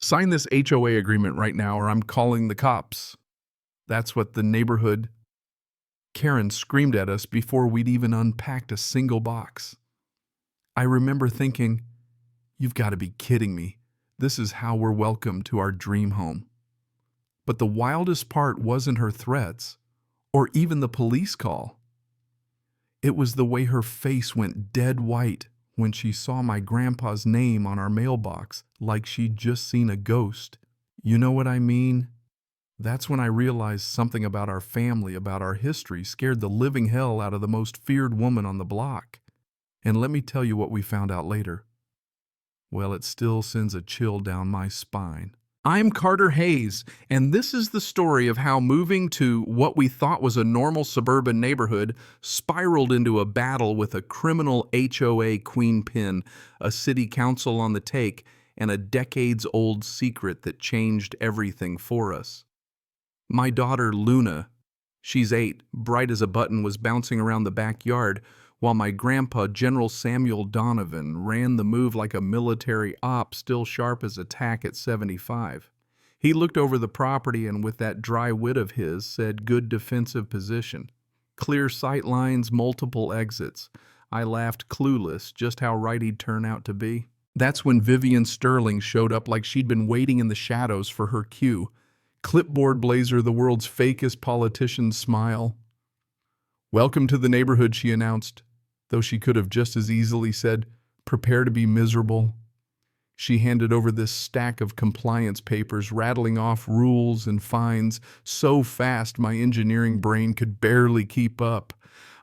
Sign this HOA agreement right now or I'm calling the cops. That's what the neighborhood Karen screamed at us before we'd even unpacked a single box. I remember thinking, you've got to be kidding me. This is how we're welcome to our dream home. But the wildest part wasn't her threats or even the police call. It was the way her face went dead white when she saw my grandpa's name on our mailbox, like she'd just seen a ghost. You know what I mean? That's when I realized something about our family, about our history, scared the living hell out of the most feared woman on the block. And let me tell you what we found out later. Well, it still sends a chill down my spine. I'm Carter Hayes, and this is the story of how moving to what we thought was a normal suburban neighborhood spiraled into a battle with a criminal HOA queenpin, a city council on the take, and a decades-old secret that changed everything for us. My daughter, Luna, she's 8, bright as a button, was bouncing around the backyard, while my grandpa, General Samuel Donovan, ran the move like a military op, still sharp as a tack at 75. He looked over the property and with that dry wit of his said, "Good defensive position. Clear sight lines, multiple exits." I laughed, clueless just how right he'd turn out to be. That's when Vivian Sterling showed up like she'd been waiting in the shadows for her cue. Clipboard blazer, the world's fakest politician's smile. "Welcome to the neighborhood," she announced, though she could have just as easily said, "Prepare to be miserable." She handed over this stack of compliance papers, rattling off rules and fines so fast my engineering brain could barely keep up.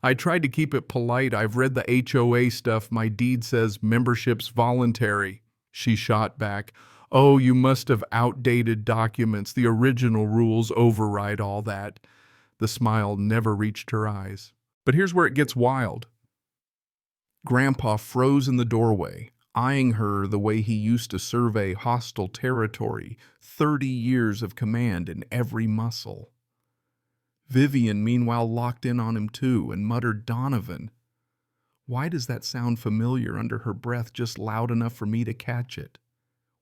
I tried to keep it polite. "I've read the HOA stuff. My deed says membership's voluntary." She shot back, "Oh, you must have outdated documents. The original rules override all that." The smile never reached her eyes. But here's where it gets wild. Grandpa froze in the doorway, eyeing her the way he used to survey hostile territory, 30 years of command in every muscle. Vivian, meanwhile, locked in on him too and muttered, "Donovan." Why does that sound familiar under her breath, just loud enough for me to catch it?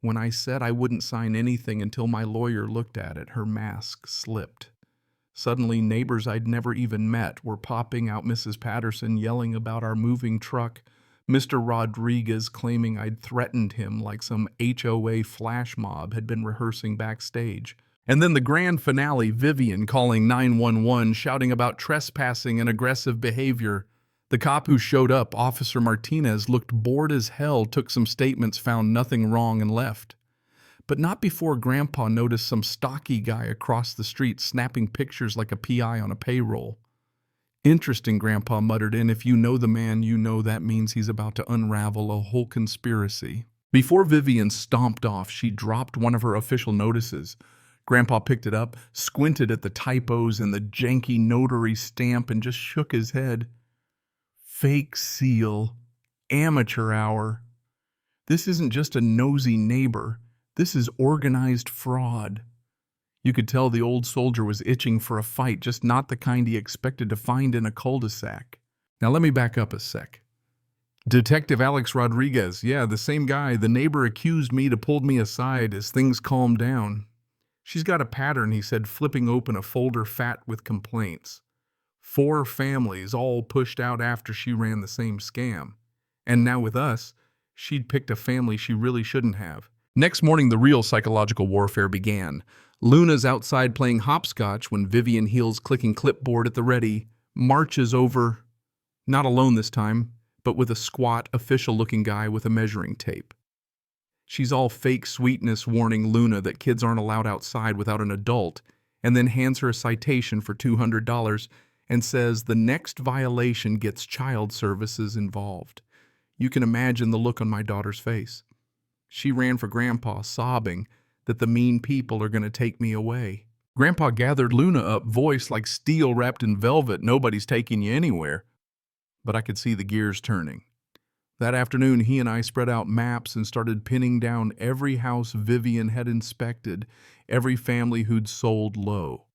When I said I wouldn't sign anything until my lawyer looked at it, her mask slipped. Suddenly, neighbors I'd never even met were popping out, Mrs. Patterson yelling about our moving truck, Mr. Rodriguez claiming I'd threatened him like some HOA flash mob had been rehearsing backstage. And then the grand finale, Vivian calling 911, shouting about trespassing and aggressive behavior. The cop who showed up, Officer Martinez, looked bored as hell, took some statements, found nothing wrong, and left. But not before Grandpa noticed some stocky guy across the street snapping pictures like a PI on a payroll. "Interesting," Grandpa muttered, "and if you know the man, you know that means he's about to unravel a whole conspiracy." Before Vivian stomped off, she dropped one of her official notices. Grandpa picked it up, squinted at the typos and the janky notary stamp, and just shook his head. "Fake seal. Amateur hour. This isn't just a nosy neighbor. This is organized fraud." You could tell the old soldier was itching for a fight, just not the kind he expected to find in a cul-de-sac. Now let me back up a sec. Detective Alex Rodriguez, yeah, the same guy. The neighbor accused me to pull me aside as things calmed down. "She's got a pattern," he said, flipping open a folder fat with complaints. 4 families all pushed out after she ran the same scam. And now with us, she'd picked a family she really shouldn't have. Next morning, the real psychological warfare began. Luna's outside playing hopscotch when Vivian, heels clicking clipboard at the ready, marches over, not alone this time, but with a squat, official-looking guy with a measuring tape. She's all fake sweetness, warning Luna that kids aren't allowed outside without an adult, and then hands her a citation for $200 and says the next violation gets child services involved. You can imagine the look on my daughter's face. She ran for Grandpa, sobbing that the mean people are going to take me away. Grandpa gathered Luna up, voice like steel wrapped in velvet. "Nobody's taking you anywhere." But I could see the gears turning. That afternoon, he and I spread out maps and started pinning down every house Vivian had inspected, every family who'd sold low.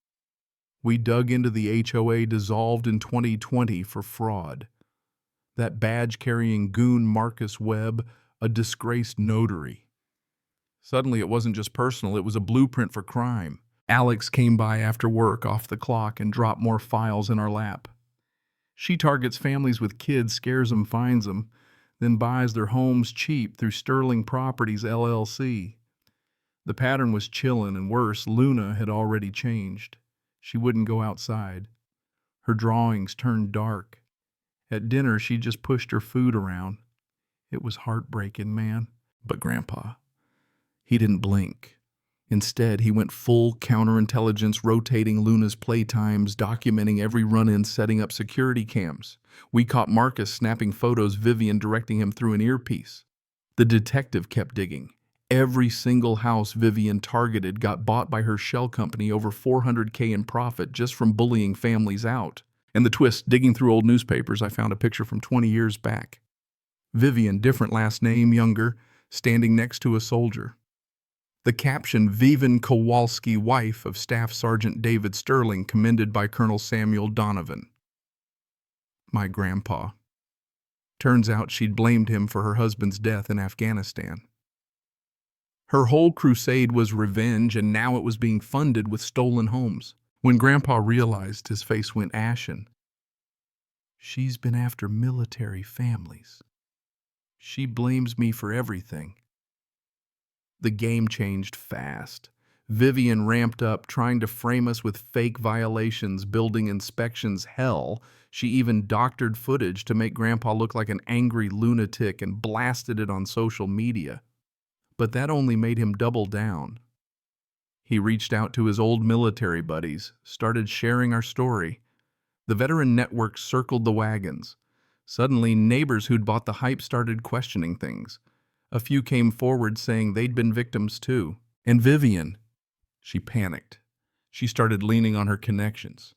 We dug into the HOA dissolved in 2020 for fraud. That badge-carrying goon Marcus Webb, a disgraced notary. Suddenly, it wasn't just personal, it was a blueprint for crime. Alex came by after work off the clock and dropped more files in our lap. She targets families with kids, scares them, finds them, then buys their homes cheap through Sterling Properties, LLC. The pattern was chilling, and worse, Luna had already changed. She wouldn't go outside. Her drawings turned dark. At dinner, she just pushed her food around. It was heartbreaking, man. But Grandpa, he didn't blink. Instead, he went full counterintelligence, rotating Luna's playtimes, documenting every run-in, setting up security cams. We caught Marcus snapping photos, Vivian directing him through an earpiece. The detective kept digging. Every single house Vivian targeted got bought by her shell company, over $400K in profit just from bullying families out. And the twist, digging through old newspapers, I found a picture from 20 years back. Vivian, different last name, younger, standing next to a soldier. The caption, Vivian Kowalski, wife of Staff Sergeant David Sterling, commended by Colonel Samuel Donovan. My grandpa. Turns out she'd blamed him for her husband's death in Afghanistan. Her whole crusade was revenge, and now it was being funded with stolen homes. When Grandpa realized, his face went ashen. She's been after military families. She blames me for everything. The game changed fast. Vivian ramped up, trying to frame us with fake violations, building inspections. Hell, she even doctored footage to make Grandpa look like an angry lunatic and blasted it on social media. But that only made him double down. He reached out to his old military buddies, started sharing our story. The veteran network circled the wagons. Suddenly, neighbors who'd bought the hype started questioning things. A few came forward saying they'd been victims too. And Vivian, she panicked. She started leaning on her connections.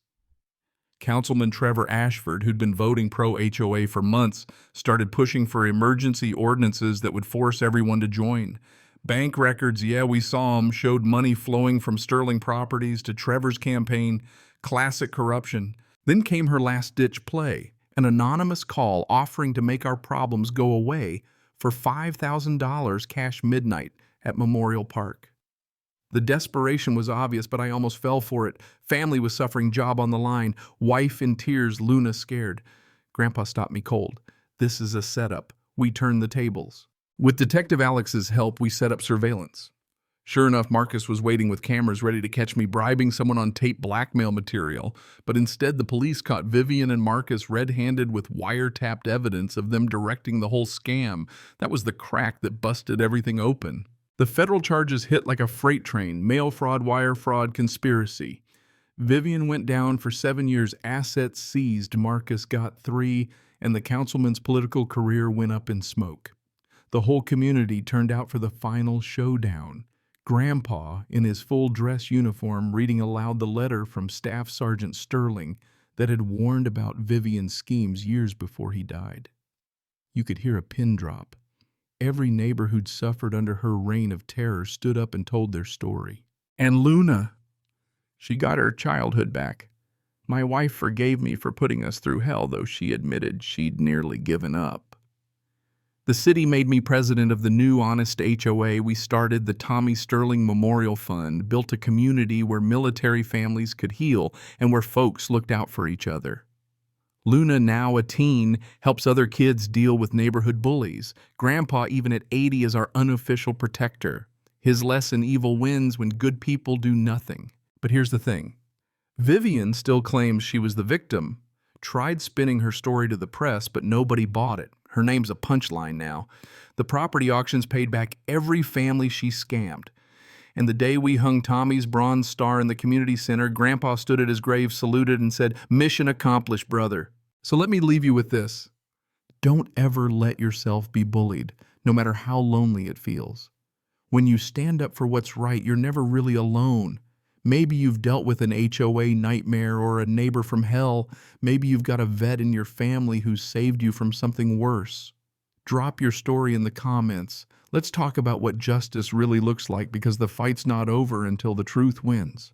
Councilman Trevor Ashford, who'd been voting pro-HOA for months, started pushing for emergency ordinances that would force everyone to join. Bank records, yeah, we saw them, showed money flowing from Sterling Properties to Trevor's campaign. Classic corruption. Then came her last-ditch play, an anonymous call offering to make our problems go away for $5,000 cash midnight at Memorial Park. The desperation was obvious, but I almost fell for it. Family was suffering, job on the line, wife in tears, Luna scared. Grandpa stopped me cold. This is a setup. We turned the tables. With Detective Alex's help, we set up surveillance. Sure enough, Marcus was waiting with cameras ready to catch me bribing someone on tape blackmail material, but instead the police caught Vivian and Marcus red-handed with wiretapped evidence of them directing the whole scam. That was the crack that busted everything open. The federal charges hit like a freight train: mail fraud, wire fraud, conspiracy. Vivian went down for 7 years, assets seized, Marcus got 3, and the councilman's political career went up in smoke. The whole community turned out for the final showdown. Grandpa, in his full dress uniform, reading aloud the letter from Staff Sergeant Sterling that had warned about Vivian's schemes years before he died. You could hear a pin drop. Every neighbor who'd suffered under her reign of terror stood up and told their story. And Luna, she got her childhood back. My wife forgave me for putting us through hell, though she admitted she'd nearly given up. The city made me president of the new Honest HOA. We started the Tommy Sterling Memorial Fund, built a community where military families could heal and where folks looked out for each other. Luna, now a teen, helps other kids deal with neighborhood bullies. Grandpa, even at 80, is our unofficial protector. His lesson: evil wins when good people do nothing. But here's the thing. Vivian still claims she was the victim. Tried spinning her story to the press, but nobody bought it. Her name's a punchline now. The property auctions paid back every family she scammed. And the day we hung Tommy's bronze star in the community center, Grandpa stood at his grave, saluted, and said, "Mission accomplished, brother." So let me leave you with this. Don't ever let yourself be bullied, no matter how lonely it feels. When you stand up for what's right, you're never really alone. Maybe you've dealt with an HOA nightmare or a neighbor from hell. Maybe you've got a vet in your family who saved you from something worse. Drop your story in the comments. Let's talk about what justice really looks like, because the fight's not over until the truth wins.